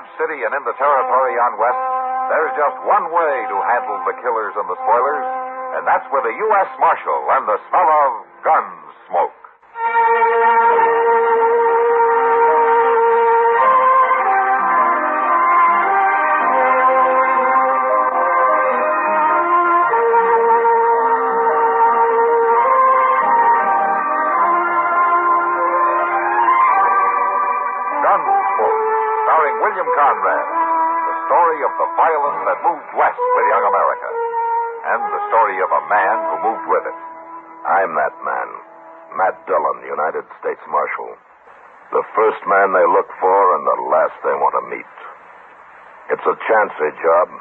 Dodge City and in the territory on west, there's just one way to handle the killers and the spoilers, and that's with a U.S. Marshal and the smell of Gunsmoke. William Conrad, the story of the violence that moved west with young America, and the story of a man who moved with it. I'm that man, Matt Dillon, United States Marshal. The first man they look for and the last they want to meet. It's a chancy job,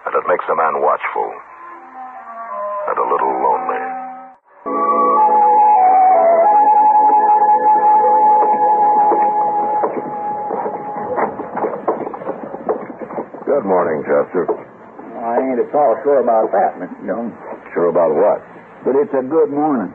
and it makes a man watchful and a little lonely. Good morning, Chester. I ain't at all sure about that, Mr. Dillon. Sure about what? But it's a good morning.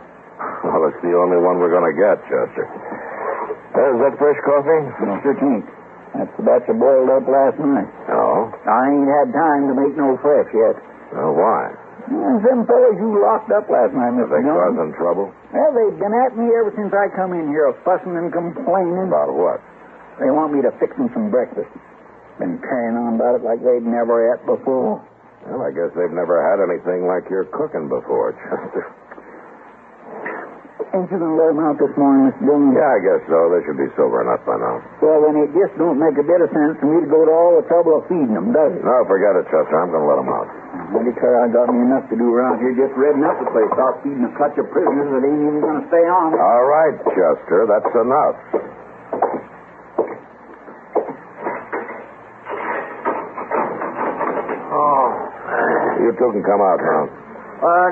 Well, it's the only one we're going to get, Chester. Is that fresh coffee? No, sure ain't. That's the batch I boiled up last night. Oh? I ain't had time to make no fresh yet. Well, why? Them fellas you locked up last night, Mr. Are they Dillon. causing trouble? Well, they've been at me ever since I come in here, fussing and complaining. About what? They want me to fix them some breakfast. Been carrying on about it like they'd never ate before. Well, I guess they've never had anything like you're cooking before, Chester. Ain't you going to let them out this morning, Mr. Dillon? Yeah, I guess so. They should be sober enough by now. Well, then it just don't make a bit of sense for me to go to all the trouble of feeding them, does it? No, forget it, Chester. I'm going to let them out. I declare I got me enough to do around here just redding up the place. Start feeding a clutch of prisoners that ain't even going to stay on. All right, Chester. That's enough. You two can come out now.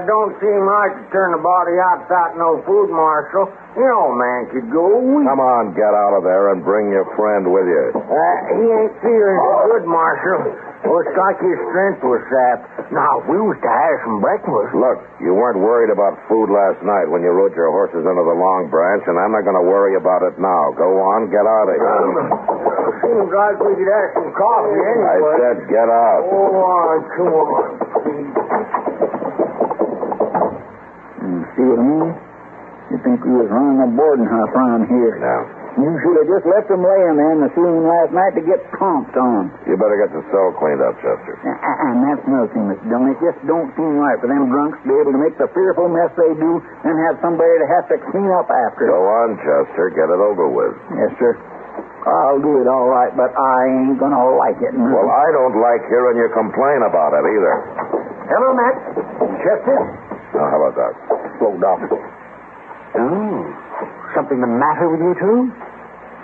Don't seem right to turn the body out without no food, Marshal. You know, man could go. Come on, get out of there and bring your friend with you. He ain't feeling good, Marshal. Looks like his strength was sapped. Now, if we was to have some breakfast... Look, you weren't worried about food last night when you rode your horses into the Long Branch, and I'm not going to worry about it now. Go on, get out of here. Seems like we could have some coffee anyway. I said get out. Come on. See what I mean? You think we was running a boarding house around here? No. You should have just left them laying there in the ceiling last night to get tromped on. You better get the cell cleaned up, Chester. And that's another thing, Mr. Dillon. It just don't seem right for them drunks to be able to make the fearful mess they do and have somebody to have to clean up after. Go on, Chester. Get it over with. Yes, sir. I'll do it all right, but I ain't going to like it. Well, I don't like hearing you complain about it either. Hello, Matt. Chester? Now, how about that? Slow down. Oh. Something the matter with you two?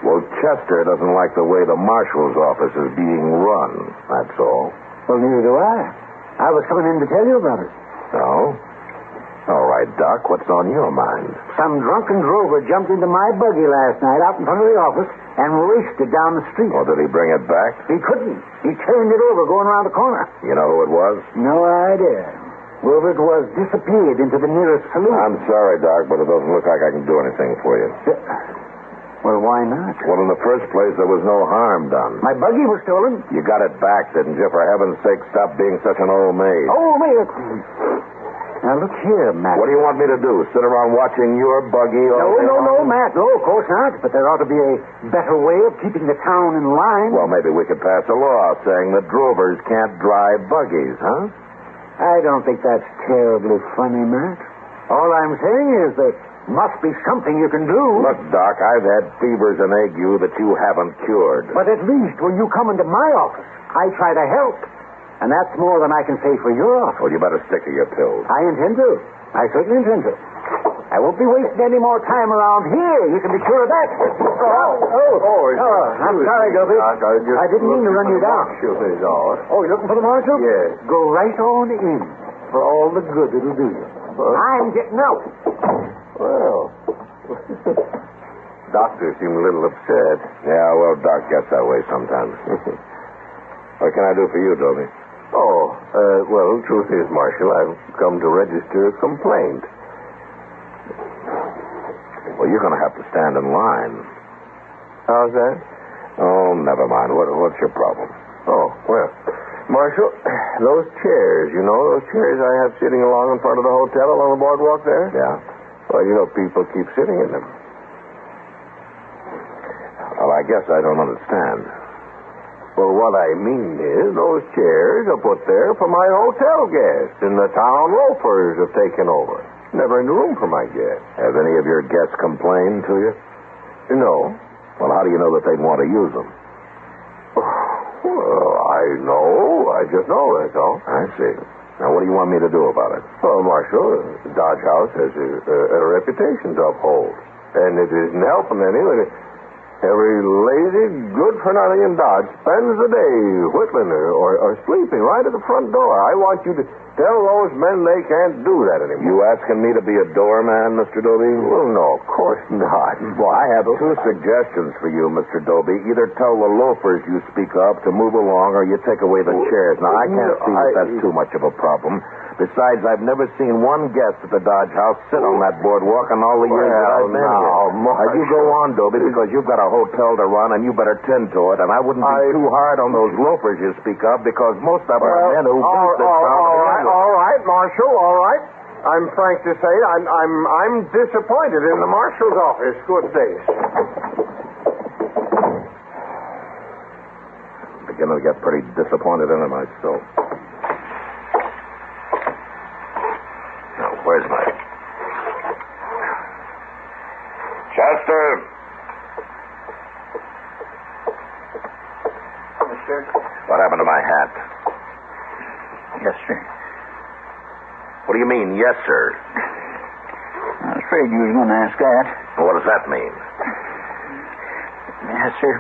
Well, Chester doesn't like the way the marshal's office is being run, that's all. Well, neither do I. I was coming in to tell you about it. Oh? All right, Doc, what's on your mind? Some drunken drover jumped into my buggy last night out in front of the office and raced it down the street. Oh, did he bring it back? He couldn't. He turned it over going around the corner. You know who it was? No idea. Whoever it was disappeared into the nearest saloon. I'm sorry, Doc, but it doesn't look like I can do anything for you. Well, why not? Well, in the first place, there was no harm done. My buggy was stolen. You got it back, didn't you? For heaven's sake, stop being such an old maid. Oh, maid. Now, look here, Matt. What do you want me to do? Sit around watching your buggy all day long? No, Matt. No, of course not. But there ought to be a better way of keeping the town in line. Well, maybe we could pass a law saying that drovers can't drive buggies, huh? I don't think that's terribly funny, Matt. All I'm saying is there must be something you can do. Look, Doc, I've had fevers and ague that you haven't cured. But at least when you come into my office, I try to help. And that's more than I can say for your office. Well, you better stick to your pills. I intend to. I certainly intend to. I won't be wasting any more time around here. You can be sure of that. I'm sorry, Gilby. I didn't mean to run you down. Oh, you're looking for the marshal? Yes. Go right on in for all the good it'll do you. I'm getting out. Well, doctor seemed a little upset. Yeah, well, Doc gets that way sometimes. What can I do for you, Toby? Well, truth is, Marshal, I've come to register a complaint. Well, you're going to have to stand in line. How's that? Oh, never mind. What's your problem? Oh, well, Marshal, those chairs, those chairs I have sitting along in front of the hotel along the boardwalk there? Yeah? Well, people keep sitting in them. Well, I guess I don't understand. Well, what I mean is those chairs are put there for my hotel guests, and the town loafers have taken over. Never any room for my guests. Have any of your guests complained to you? No. Well, how do you know that they'd want to use them? Well, I know. I just know, that's all. I see. Now, what do you want me to do about it? Well, Marshal, Dodge House has a reputation to uphold. And it isn't helping any when every lazy, good-for-nothing in Dodge spends the day whittling or sleeping right at the front door. I want you to tell those men they can't do that anymore. You asking me to be a doorman, Mr. Doby? Well, no, of course not. Well, I have two suggestions for you, Mr. Doby. Either tell the loafers you speak of to move along, or you take away the chairs. Now, I can't see that that's too much of a problem. Besides, I've never seen one guest at the Dodge House sit on that boardwalk in all the years that I've been here. Now, you go on, Doby, because you've got a hotel to run, and you better tend to it. And I wouldn't be too hard on those loafers you speak of, because most of them are men who think this all right, Marshal, all right. I'm frank to say I'm disappointed in the Marshal's office. Good days. I'm beginning to get pretty disappointed in it myself. Now, where's my... Chester! Yes, sir. What happened to my hat? Yes, sir. What do you mean, yes, sir? I was afraid you was going to ask that. Well, what does that mean? Yes, sir.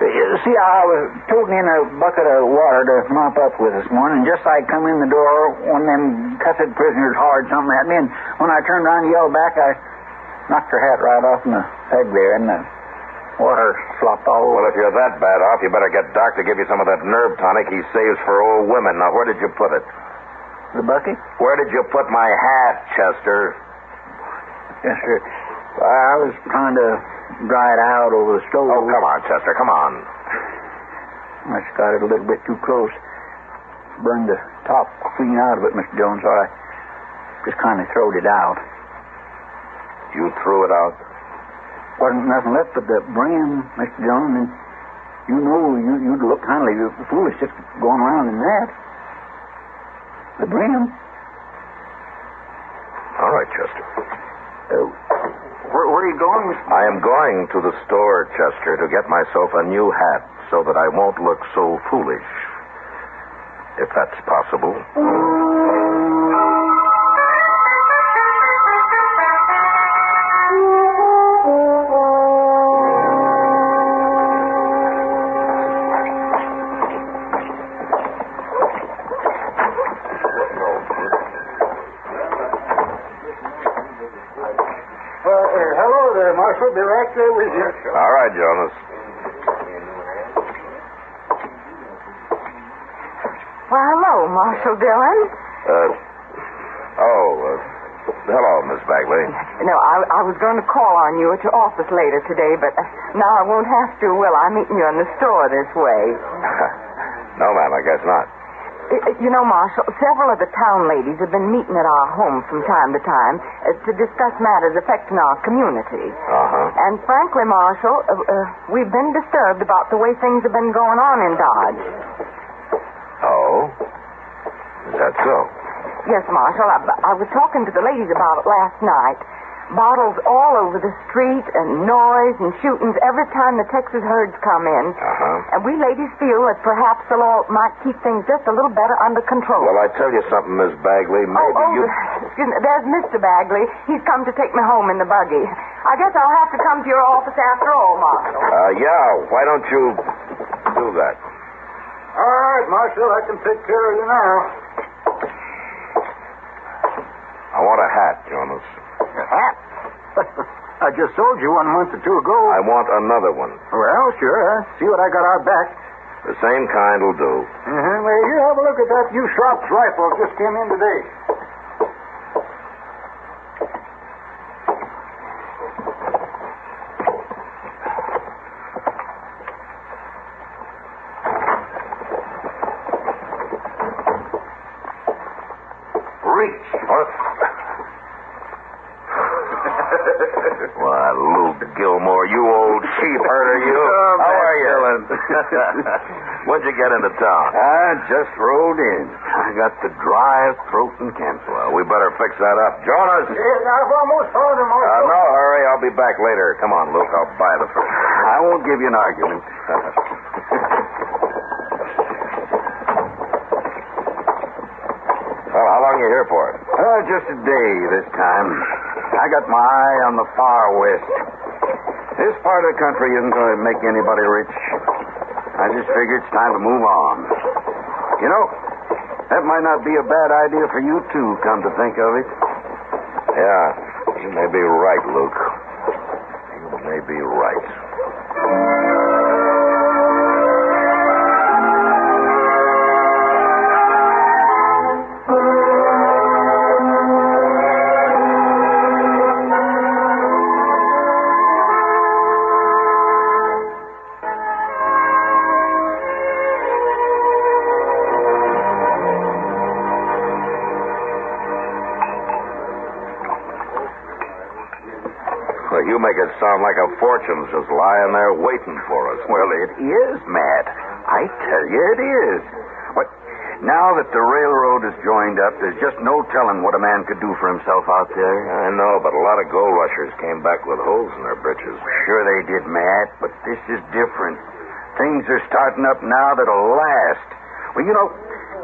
See, I was toting in a bucket of water to mop up with this morning. Just like come in the door, one of them cussed prisoners hollered something at me, and when I turned around and yelled back, I knocked her hat right off in the peg there, and the water slopped all over. Well, if you're that bad off, you better get Doc to give you some of that nerve tonic he saves for old women. Now, where did you put it? The bucket? Where did you put my hat, Chester? Yes, sir. I was trying to dry it out over the stove. Oh, come on, Chester, come on. I just got it a little bit too close. Burned the top clean out of it, Mr. Jones, so I just kind of throwed it out. You threw it out? Wasn't nothing left but the brim, Mr. Jones, and you'd look kind of foolish just going around in that. The brim. All right, Chester. Where are you going, Mr. I am going to the store, Chester, to get myself a new hat so that I won't look so foolish. If that's possible. Hello there, Marshal. Be right there with you. All right, Jonas. Well, hello, Marshal Dillon. Hello, Miss Bagley. No, I was going to call on you at your office later today, but now I won't have to, will I? Meeting you in the store this way. No, ma'am, I guess not. You know, Marshal, several of the town ladies have been meeting at our home from time to time to discuss matters affecting our community. Uh-huh. And frankly, Marshal, we've been disturbed about the way things have been going on in Dodge. Oh? Is that so? Yes, Marshal. I was talking to the ladies about it last night. Bottles all over the street and noise and shootings every time the Texas herds come in. Uh-huh. And we ladies feel that perhaps the law might keep things just a little better under control. Well, I tell you something, Miss Bagley. Maybe you... Excuse me. There's Mr. Bagley. He's come to take me home in the buggy. I guess I'll have to come to your office after all, Marshal. Yeah. Why don't you do that? All right, Marshal. I can take care of you now. I want a hat, Jonas. A hat? I just sold you one month or two ago. I want another one. Well, sure. See what I got out back. The same kind will do. Well, here, have a look at that new Sharp's rifle just came in today. Luke Gilmore, you old sheep herder, you. How are you? When'd you get into town? I just rolled in. I got the driest throat in Kansas. Well, we better fix that up. Jonas! Yes, I've almost found him, Marshal. No hurry. I'll be back later. Come on, Luke. I'll buy the first. I won't give you an argument. Well, how long are you here for? Just a day this time. I got my eye on the far west. This part of the country isn't going to make anybody rich. I just figured it's time to move on. You know, that might not be a bad idea for you, too, come to think of it. Yeah, you may be right, Luke. You may be right. Well, you make it sound like a fortune's just lying there waiting for us. Well, it is, Matt. I tell you it is. But now that the railroad is joined up, there's just no telling what a man could do for himself out there. I know, but a lot of gold rushers came back with holes in their britches. Sure they did, Matt, but this is different. Things are starting up now that'll last. Well, you know,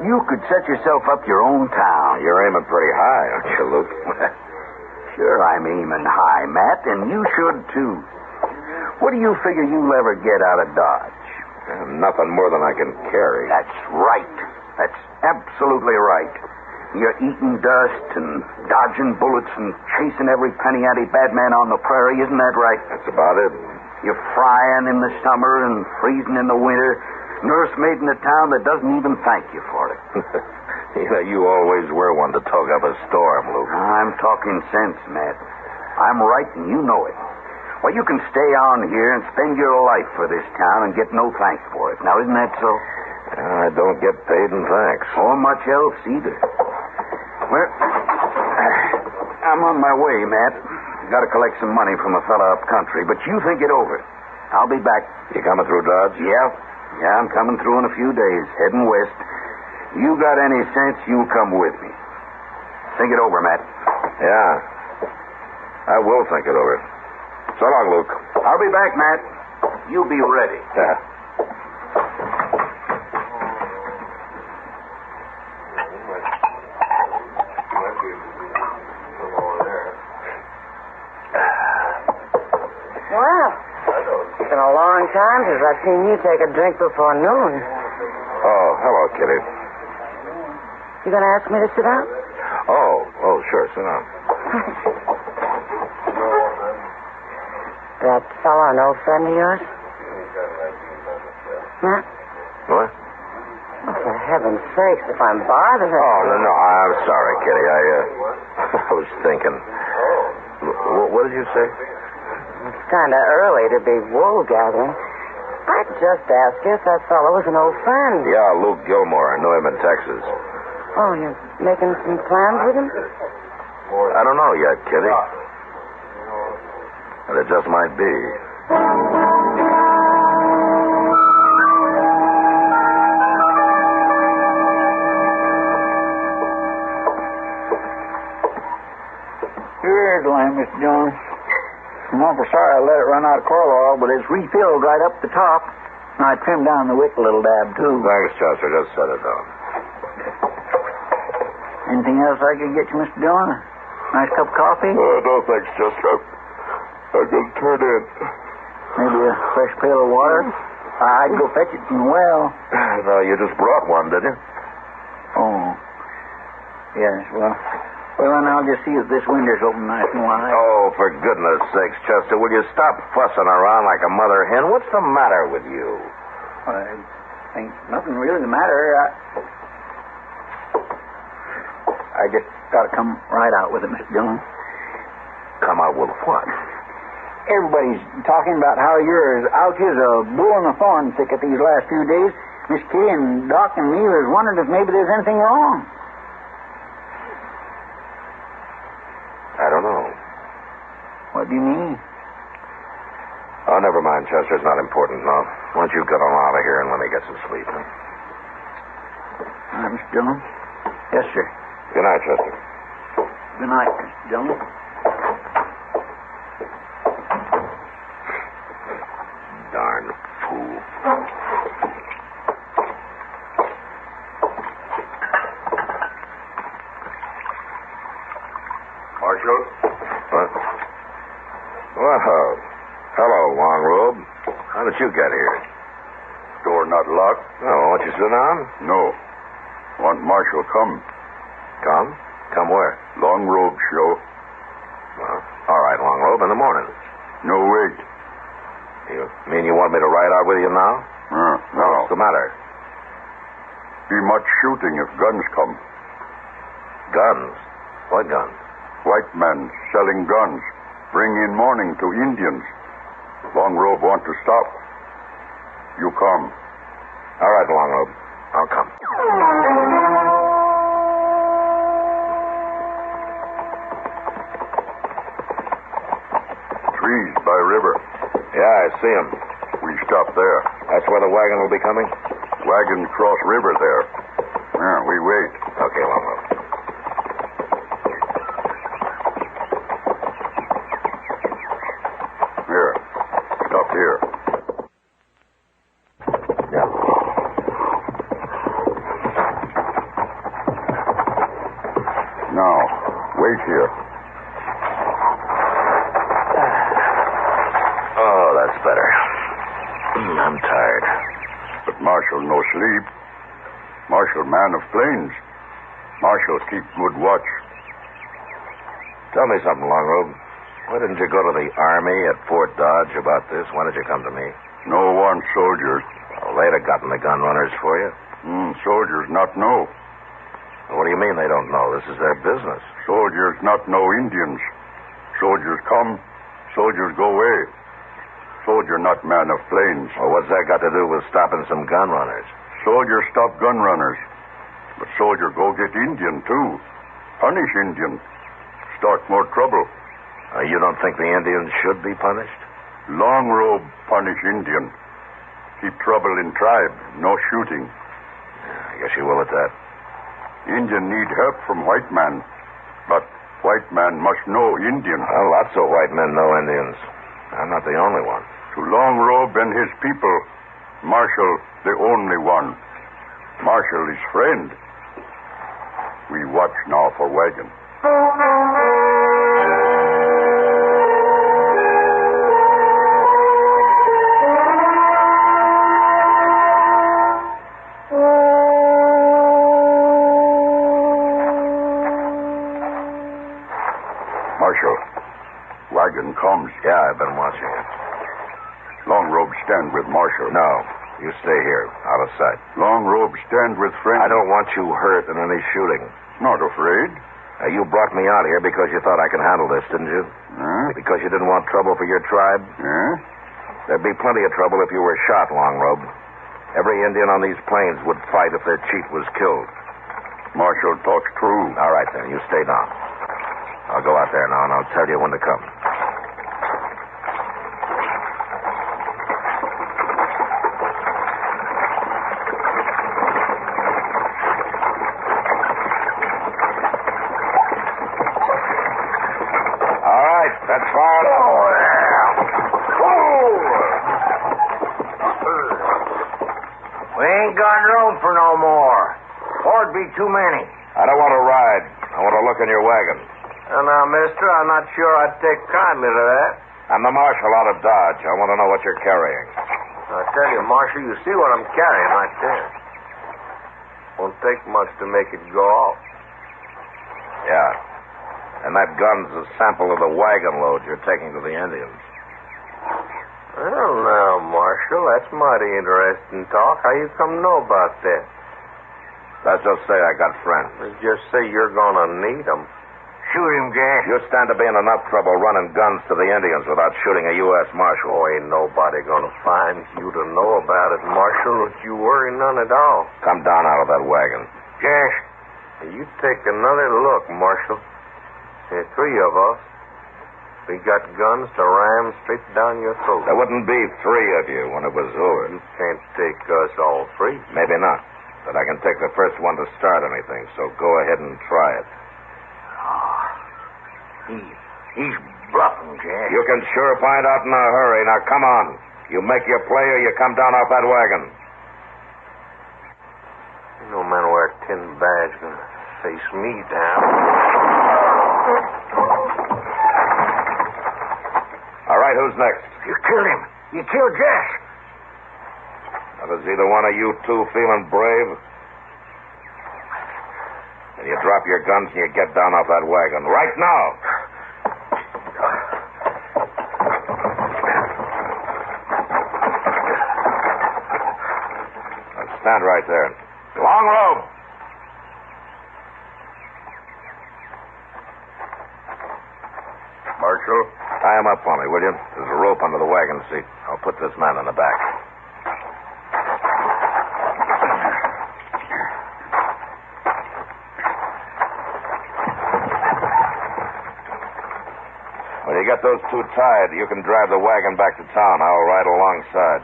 you could set yourself up your own town. You're aiming pretty high, aren't you, Luke? Sure, I'm aiming high, Matt, and you should, too. What do you figure you'll ever get out of Dodge? Nothing more than I can carry. That's right. That's absolutely right. You're eating dust and dodging bullets and chasing every penny ante bad man on the prairie, isn't that right? That's about it. You're frying in the summer and freezing in the winter. Nursemaid in a town that doesn't even thank you for it. You always were one to talk up a storm, Luke. I'm talking sense, Matt. I'm right and you know it. Well, you can stay on here and spend your life for this town and get no thanks for it. Now, isn't that so? I don't get paid in thanks. Or much else either. Well, I'm on my way, Matt. Got to collect some money from a fella up country, but you think it over. I'll be back. You coming through Dodge? Yeah, I'm coming through in a few days, heading west. You got any sense, you come with me. Think it over, Matt. Yeah. I will think it over. So long, Luke. I'll be back, Matt. You be ready. Yeah. Well, it's been a long time since I've seen you take a drink before noon. Oh, hello, Kitty. You gonna ask me to sit down? Oh, sure, sit down. That fellow an old friend of yours? Huh? What? Oh, for heaven's sakes, if I'm bothering... Oh, no, I'm sorry, Kitty. I was thinking. What did you say? It's kind of early to be wool gathering. I'd just ask you if that fellow was an old friend. Yeah, Luke Gilmore. I know him in Texas. Oh, you're making some plans with him? I don't know yet, Kitty. But it just might be. Here's the line, Mr. Jones. I'm awful sorry I let it run out of coil oil, but it's refilled right up the top. And I trimmed down the wick a little dab, too. Thanks, Chester. Just set it down. Anything else I could get you, Mr. Jones? Nice cup of coffee? No, thanks, Chester. I'm going to turn in. Maybe a fresh pail of water? I'd go fetch it from the well. No, you just brought one, didn't you? Oh. Yes, well, then I'll just see if this window's open nice and wide. Oh, for goodness sakes, Chester, will you stop fussing around like a mother hen? What's the matter with you? I think nothing really the matter. I just got to come right out with it, Mr. Dillon. Come out with what? Everybody's talking about how you're as out as a bull in a thorn thicket these last few days. Miss Kitty and Doc and me was wondering if maybe there's anything wrong. I don't know. What do you mean? Oh, never mind, Chester. It's not important, no. Why don't you get on out of here and let me get some sleep, huh? All right, Mr. Dillon. Yes, sir. Good night, Chester. Good night, Mr. Dillon. Darn fool. Marshal? What? Well, hello, Long Robe. How did you get here? Door not locked? Oh, won't you sit down? No. Want Marshal come. Come? Come where? Long Robe show. Well, all right, Long Robe, in the morning. No, wait. You mean you want me to ride out with you now? No. What's the matter? Be much shooting if guns come. Guns? What guns? White men selling guns. Bring in morning to Indians. Long Robe want to stop. You come. All right, Long Robe. I'll come. Trees by river. Yeah, I see him. We stop there. That's where the wagon will be coming? Wagon cross river there. Yeah, we wait. Okay, Long Robe. Here. Stop here. Yeah. Now, wait here. Oh, that's better. I'm tired. But Marshal no sleep. Marshal man of plains. Marshal keep good watch. Tell me something, Long Robe. Why didn't you go to the Army at Fort Dodge about this? Why did you come to me? No one soldiers. Well, they'd have gotten the gun runners for you. Soldiers not know. What do you mean they don't know? This is their business. Soldiers not know Indians. Soldiers come, soldiers go away. Soldier not man of plains. Well, what's that got to do with stopping some gun runners? Soldier stop gun runners. But soldier go get Indian, too. Punish Indian. Start more trouble. You don't think the Indians should be punished? Long Robe punish Indian. Keep trouble in tribe. No shooting. I guess you will at that. Indian need help from white man. But white man must know Indian. Well, lots of white men know Indians. I'm not the only one. To Long Robe and his people, Marshal the only one. Marshal his friend. We watch now for wagon. Marshal, wagon comes. Yeah, I've been watching it. Long Robe stand with Marshal. No, you stay here, out of sight. Long Robe stand with friend. I don't want you hurt in any shooting. Not afraid. You brought me out here because you thought I could handle this, didn't you? Huh? Because you didn't want trouble for your tribe? Yeah? There'd be plenty of trouble if you were shot, Long Robe. Every Indian on these plains would fight if their chief was killed. Marshal talks true. All right, then. You stay down. I'll go out there now, and I'll tell you when to come. All right, that's far enough. We ain't got room for no more. Four'd be too many. I don't want to ride. I want to look in your wagon. Now, mister, I'm not sure I'd take kindly to that. I'm the marshal out of Dodge. I want to know what you're carrying. I tell you, Marshal, you see what I'm carrying right there. Won't take much to make it go off. Yeah. And that gun's a sample of the wagon load you're taking to the Indians. Well, now, Marshal, that's mighty interesting talk. How you come to know about that? Let's just say I got friends. Let's just say you're gonna need them. Shoot him, Gas. You stand to be in enough trouble running guns to the Indians without shooting a U.S. Marshal. Oh, ain't nobody gonna find you to know about it, Marshal. Don't you worry none at all. Come down out of that wagon. Gas. You take another look, Marshal. There are three of us. We got guns to ram straight down your throat. There wouldn't be 3 of you when it was over. You can't take us all 3. Maybe not. But I can take the first one to start anything, so go ahead and try it. He's bluffing, Jack. You can sure find out in a hurry. Now, come on. You make your play or you come down off that wagon. No man wear a tin badge can face me down. All right, who's next? You killed him. You killed Jack. Now, does either one of you two feeling brave? And you drop your guns and you get down off that wagon. Right now. Now, stand right there. Long rope. Marshal? Tie him up for me, will you? There's a rope under the wagon seat. I'll put this man in the back. When you get those two tied, you can drive the wagon back to town. I'll ride alongside.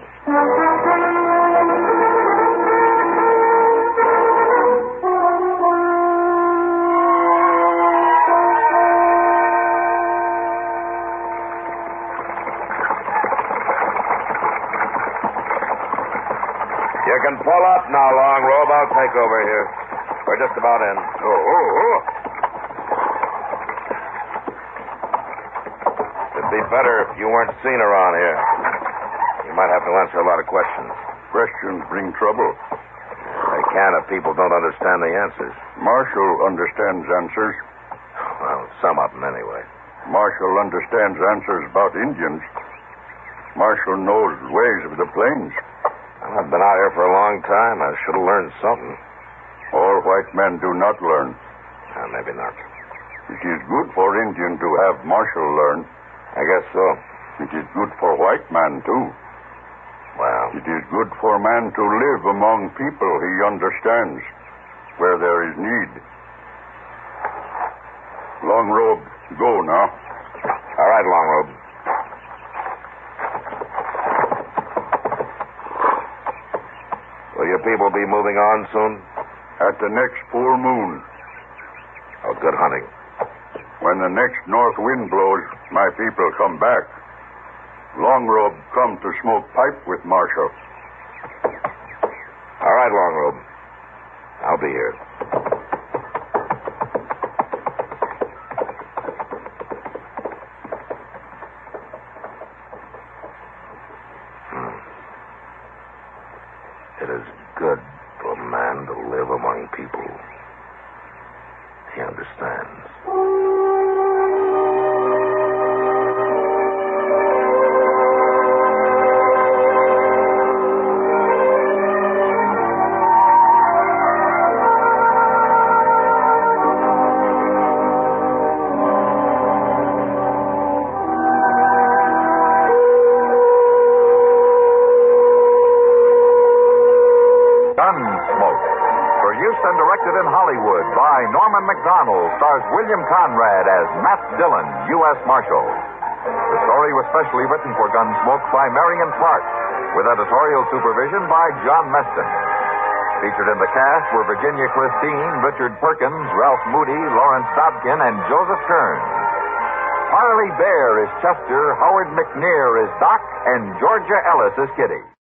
You can pull up now, Long Robe. I'll take over here. We're just about in. It'd be better if you weren't seen around here. You might have to answer a lot of questions. Questions bring trouble. They can if people don't understand the answers. Marshal understands answers. Well, some of them anyway. Marshal understands answers about Indians. Marshal knows ways of the plains. Well, I've been out here for a long time. I should have learned something. All white men do not learn. Maybe not. It is good for Indian to have Marshal learn. I guess so. It is good for white man, too. Well, It is good for man to live among people he understands, where there is need. Long Robe, go now. all right, Long Robe. Will your people be moving on soon? At the next full moon, Oh, good hunting. when the next north wind blows, my people come back. Long Robe come to smoke pipe with Marshal. All right, Long Robe. I'll be here. It is good for a man to live among people. He understands. Gunsmoke. Produced and directed in Hollywood by Norman McDonald, stars William Conrad as Matt Dillon, U.S. Marshal. The story was specially written for Gunsmoke by Marion Clark, with editorial supervision by John Meston. Featured in the cast were Virginia Christine, Richard Perkins, Ralph Moody, Lawrence Dobkin, and Joseph Kearns. Harley Bear is Chester, Howard McNear is Doc, and Georgia Ellis is Kitty.